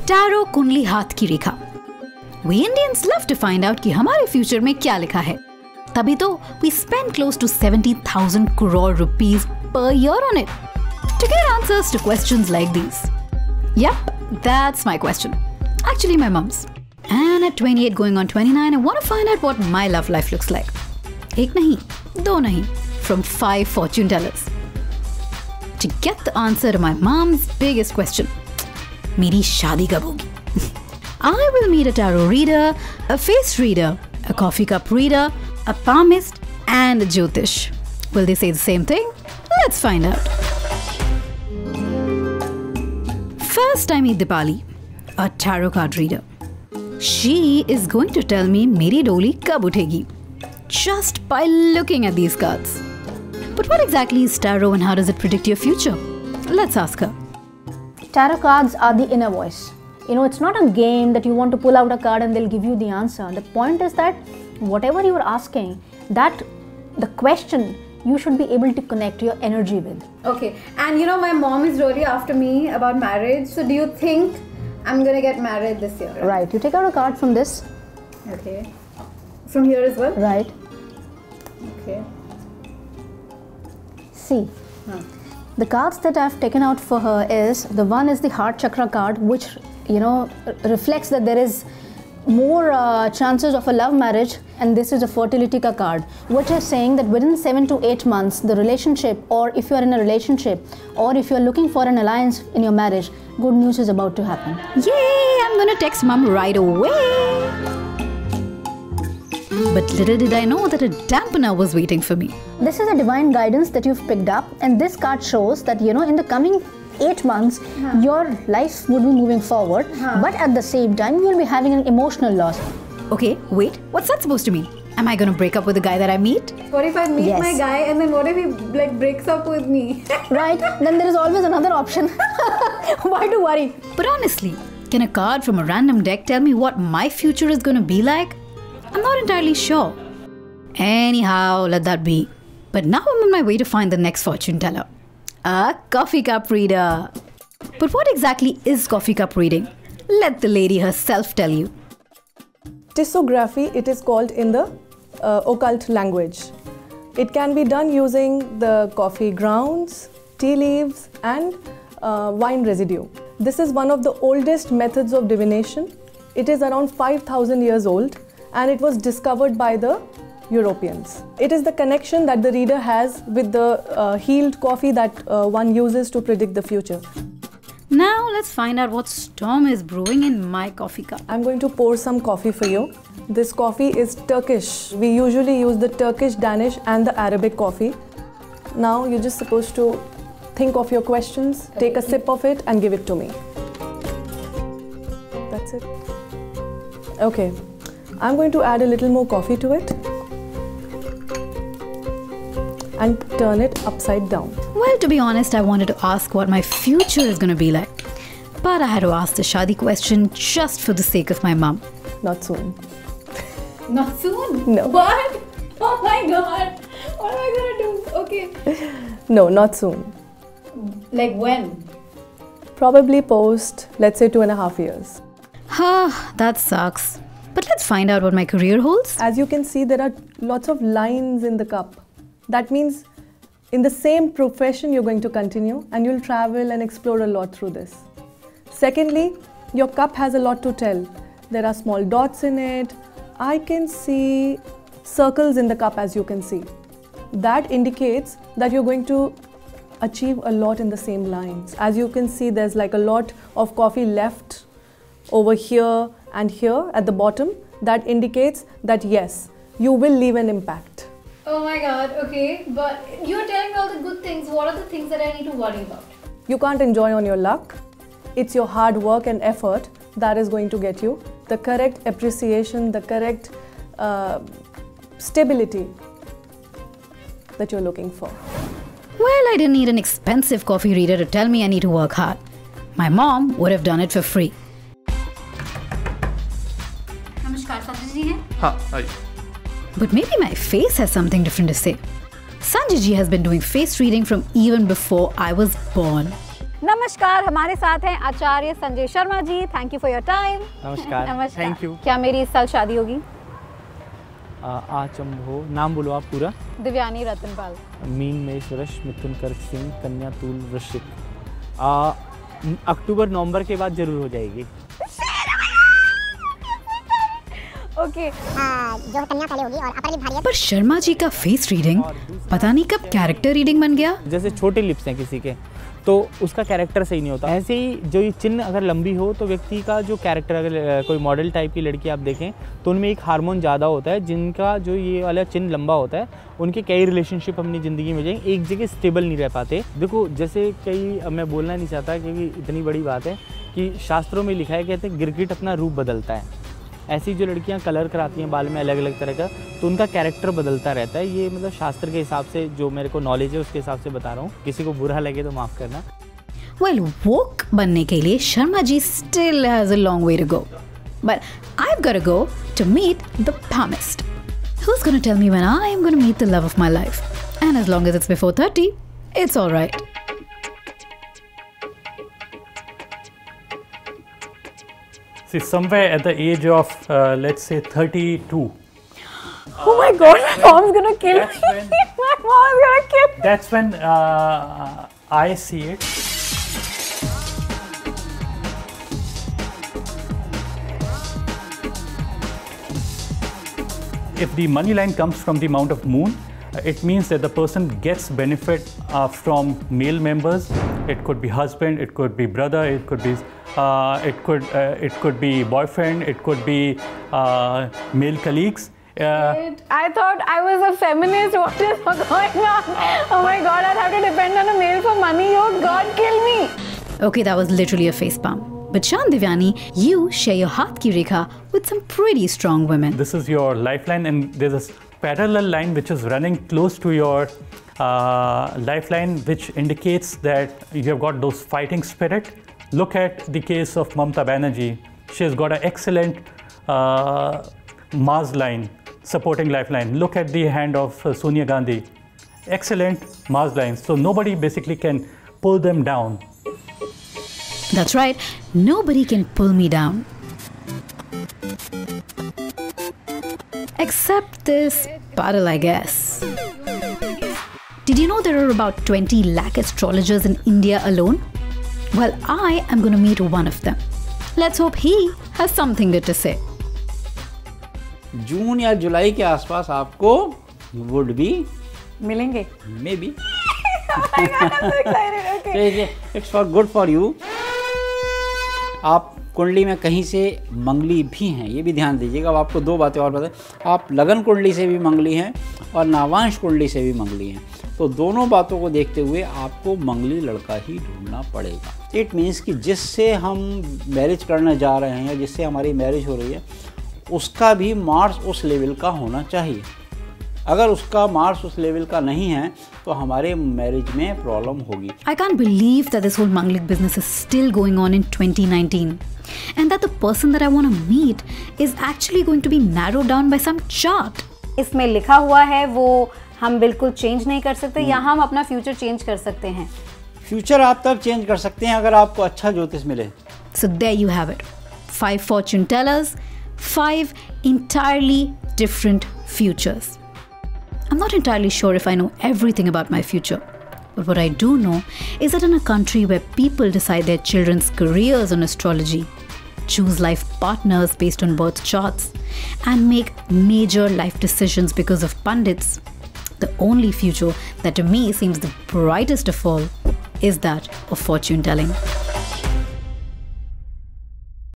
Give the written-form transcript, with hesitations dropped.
Tarot कुंडली हाथ की रेखा। We Indians love to find out कि हमारे फ्यूचर में क्या लिखा है। तभी तो we spend close to 70,000 crore rupees per year on it to get answers to questions like these. Yep, that's my question. Actually, my mom's. And at 28 going on 29, I want to find out what my love life looks like. एक नहीं, दो नहीं, from 5 fortune tellers. To get the answer to my mom's biggest question, मेरी शादी कब होगी? I will meet a tarot reader, a face reader, a coffee cup reader, a palmist, and a Jyotish. Will they say the same thing? Let's find out. First, I meet Dipali, a tarot card reader. She is going to tell me मेरी डोली कब उठेगी, just by looking at these cards. But what exactly is tarot and how does it predict your future? Let's ask her. Tarot cards are the inner voice. You know, it's not a game that you want to pull out a card and they'll give you the answer. The point is that whatever you are asking, that the question you should be able to connect your energy with. Okay, and you know, my mom is really after me about marriage. So do you think I'm gonna get married this year? Right. You take out a card from this. Okay. From here as well? Right. Okay. See. The cards that I've taken out for her is, the one is the heart chakra card, which, you know, reflects that there is more chances of a love marriage, and this is a fertility ka card, which is saying that within 7 to 8 months, the relationship, or if you are in a relationship, or if you are looking for an alliance in your marriage, good news is about to happen. Yay! I'm gonna text mom right away. But little did I know that a dampener was waiting for me. This is a divine guidance that you've picked up, and this card shows that, you know, in the coming 8 months, your life would be moving forward, but at the same time, you'll be having an emotional loss. Okay, wait, what's that supposed to mean? Am I gonna break up with the guy that I meet? What if I meet Yes. my guy and then what if he like breaks up with me? Right? Then there is always another option. Why to worry? But honestly, can a card from a random deck tell me what my future is gonna be like? I'm not entirely sure. Anyhow, let that be. But now I'm on my way to find the next fortune teller. A coffee cup reader. But what exactly is coffee cup reading? Let the lady herself tell you. Tissography, it is called in the occult language. It can be done using the coffee grounds, tea leaves, and wine residue. This is one of the oldest methods of divination. It is around 5,000 years old, and it was discovered by the Europeans. It is the connection that the reader has with the healed coffee that one uses to predict the future. Now let's find out what storm is brewing in my coffee cup. I'm going to pour some coffee for you. This coffee is Turkish. We usually use the Turkish, Danish, and the Arabic coffee. Now you're just supposed to think of your questions, take a sip of it, and give it to me. That's it. Okay. I'm going to add a little more coffee to it and turn it upside down. Well, to be honest, I wanted to ask what my future is going to be like. But I had to ask the Shadi question just for the sake of my mom. Not soon. Not soon? No. What? Oh my god. What am I gonna do? Okay. No, not soon. Like when? Probably post, let's say, 2.5 years. That sucks. But let's find out what my career holds. As you can see, there are lots of lines in the cup. That means in the same profession you're going to continue, and you'll travel and explore a lot through this. Secondly, your cup has a lot to tell. There are small dots in it. I can see circles in the cup, as you can see. That indicates that you're going to achieve a lot in the same lines. As you can see, there's like a lot of coffee left over here and here at the bottom. That indicates that yes, you will leave an impact. Oh my god, okay. But you're telling me all the good things. What are the things that I need to worry about? You can't enjoy on your luck. It's your hard work and effort that is going to get you the correct appreciation, the correct stability that you're looking for. Well, I didn't need an expensive coffee reader to tell me I need to work hard. My mom would have done it for free. Namaskar, Sanjay ji hai? हाँ आई. But maybe my face has something different to say. Sanjay ji has been doing face reading from even before I was born. नमस्कार, हमारे साथ हैं Acharya Sanjay Sharma ji. Thank you for your time. नमस्कार। नमस्कार। Thank you. क्या मेरी इस साल शादी होगी? आचंभो, नाम बोलो आप पूरा। दिव्यानी रतनपाल। मीन मेष वृष मिथुन कर्क सिंह कन्या तूल वृश्चिक। अक्टूबर नवंबर के बाद जरूर हो जाएगी। ओके। जो कन्या पहले होगी और अपर लिप भारी है। पर शर्मा जी का फेस रीडिंग पता नहीं कब कैरेक्टर रीडिंग बन गया। जैसे छोटे लिप्स हैं किसी के, तो उसका कैरेक्टर सही नहीं होता। ऐसे ही जो ये चिन्ह अगर लंबी हो तो व्यक्ति का जो कैरेक्टर, अगर कोई मॉडल टाइप की लड़की आप देखें तो उनमें एक हार्मोन ज़्यादा होता है। जिनका जो ये वाला चिन्ह लंबा होता है उनके कई रिलेशनशिप अपनी ज़िंदगी में जाएंगे, एक जगह स्टेबल नहीं रह पाते। देखो जैसे कई, अब मैं बोलना नहीं चाहता क्योंकि इतनी बड़ी बात है कि शास्त्रों में लिखा है, कहते हैं गिरगिट अपना रूप बदलता है। ऐसी जो लड़कियां कलर कराती हैं बाल में अलग अलग तरह का, तो उनका कैरेक्टर बदलता रहता है। ये मतलब शास्त्र के हिसाब से जो मेरे को नॉलेज है उसके हिसाब से बता रहा हूँ। किसी को बुरा लगे तो माफ़ करना। Well, woke बनने के लिए Sharma ji still has a long way to go. But I've got to go to meet the palmist. Who's going to tell me when I am going to meet the love of my life? And as long as it's before 30, it's all right. See, somewhere at the age of, let's say 32. Oh my God, my mom's going to kill me. My mom's going to kill me. That's when I see it. If the money line comes from the mount of moon, it means that the person gets benefit from male members. It could be husband, it could be brother, it could be boyfriend, it could be male colleagues. I thought I was a feminist. What is going on? Oh my God, I'd have to depend on a male for money. Oh God, kill me. Okay, that was literally a facepalm. But Shan Divyani, you share your Haath Ki Rekha with some pretty strong women. This is your lifeline, and there's a parallel line which is running close to your lifeline, which indicates that you have got those fighting spirit. Look at the case of Mamata Banerjee. She has got an excellent Mars line, supporting lifeline. Look at the hand of Sonia Gandhi. Excellent Mars line. So nobody basically can pull them down. That's right, nobody can pull me down. Except this puddle, I guess. Did you know there are about 20 lakh astrologers in India alone? Well, I am going to meet one of them. Let's hope he has something good to say. जून या जुलाई के आसपास आपको would be मिलेंगे? Maybe. Oh my God, I'm so excited. Okay. It's for good for you. आप कुंडली में कहीं से मंगली भी हैं, ये भी ध्यान दीजिएगा। अब आपको दो बातें और बताएं, आप लगन कुंडली से भी मंगली हैं और नावांश कुंडली से भी मंगली हैं। तो दोनों बातों को देखते हुए आपको मंगली लड़का ही ढूंढना पड़ेगा। इट मीन्स कि जिससे हम मैरिज करने जा रहे हैं या जिससे हमारी मैरिज हो रही है उसका भी मार्स उस लेवल का होना चाहिए। अगर उसका मार्स उस लेवल का नहीं है तो हमारे मैरिज में प्रॉब्लम होगी। I can't believe that this whole Manglik business is still going on in 2019 and that the person that I want to meet is actually going to be narrowed down by some chart. इसमें लिखा हुआ है वो हम बिल्कुल change नहीं कर सकते या हम अपना फ्यूचर चेंज कर सकते हैं। फ्यूचर आप तब चेंज कर सकते हैं अगर आपको अच्छा ज्योतिष मिले। So there you have it. 5 fortune tellers, 5 entirely different futures. I'm not entirely sure if I know everything about my future, but what I do know is that in a country where people decide their children's careers on astrology, choose life partners based on birth charts, and make major life decisions because of pundits, the only future that to me seems the brightest of all is that of fortune telling.